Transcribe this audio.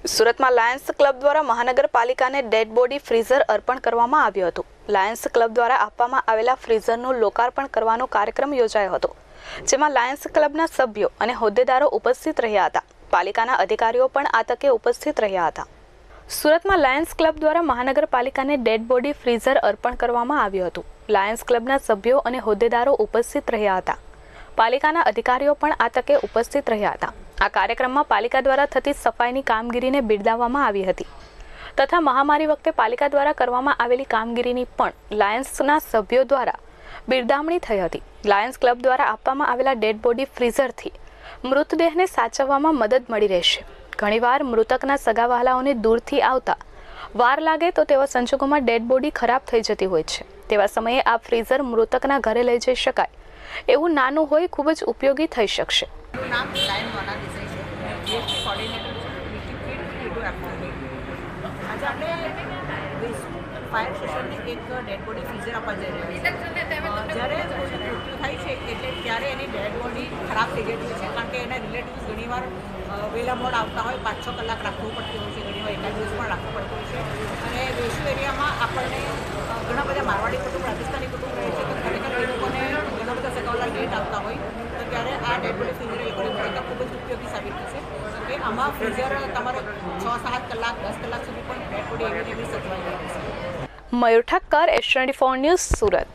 સુરતમાં Lions club દ્વારા મહાનગરપાલિકાને dead body freezer અર્પણ કરવામાં આવ્યું હતું। લાયન્સ ક્લબ દ્વારા આપવામાં આવેલા ફ્રીઝરનું લોકાર્પણ કરવાનો કાર્યક્રમ યોજાયો હતો, જેમાં લાયન્સ ક્લબના સભ્યો અને હોદ્દેદારો ઉપસ્થિત રહ્યા હતા। પાલિકાના અધિકારીઓ પણ આ તકે ઉપસ્થિત રહ્યા હતા। સુરતમાં લાયન્સ ક્લબ દ્વારા મહાનગરપાલિકાને ડેડ બોડી ફ્રીઝર અર્પણ કરવામાં આવ્યું હતું। લાયન્સ ક્લબના સભ્યો અને હોદ્દેદારો ઉપસ્થિત રહ્યા હતા। પાલિકાના અધિકારીઓ પણ આ તકે ઉપસ્થિત રહ્યા હતા। આ કાર્યક્રમમાં પાલિકા દ્વારા થતી સફાઈની કામગીરીને બિરદાવવામાં આવી હતી તથા મહામારી વખતે પાલિકા દ્વારા કરવામાં આવેલી કામગીરીની પણ લાયન્સના સભ્યો દ્વારા બિરદાવણી થઈ હતી। લાયન્સ ક્લબ દ્વારા આપવામાં આવેલા ડેડ બોડી ફ્રીઝરથી મૃતદેહને સાચવવામાં મદદ મળી રહેશે। ઘણીવાર મૃતકના સગાવહાલાઓને દૂરથી આવતા વાર લાગે તો તેવા સંજોગોમાં ડેડ બોડી ખરાબ થઈ જતી હોય છે। તેવા સમયે આ ફ્રીઝર મૃતકના ઘરે લઈ જઈ શકાય એવું નાનું હોય ખૂબ જ ઉપયોગી થઈ શકશે। નામ લાયન વાના દેસાઈ છે, જીએસટી કોર્ડિનેટર છે, ટીટુ એફઆરડી। આજે આપણે ફાયર સ્ટેશનને એક ડેડ બોડી ફ્રીઝર આપવા જઈ રહ્યા છીએ। જ્યારે કોઈનું મૃત્યુ થાય છે એટલે ત્યારે એની ડેડ બોડી ખરાબ થઈ જતી હોય છે, કારણ કે એના રિલેટિવ્સ ઘણીવાર વહેલા મોડ આવતા હોય, 5-6 કલાક રાખવું પડતું હોય છે, ઘણીવાર એકાદ દિવસ પણ રાખવું પડતું હોય છે। અને વેસુ એરિયામાં આપણને ઘણા બધા મારવાડી કુટુંબ, રાજસ્થાની કુટુંબ રહે છે, તો ખરેખર એ લોકોને ઘણા બધા સગાવલા લેટ આવતા હોય તો ત્યારે આ ડેડ બોડી ફ્રીઝર એ લોકોને ખરેખર ખૂબ જ ઉપયોગી સાબિત થશે કે આમાં ફ્રીઝર તમારે 6-7 કલાક 10 કલાક સુધી પણ ડેડ બોડી એવી સચવાઈ રહેશે। મયુર ઠક્કર, S24 ન્યૂઝ, સુરત।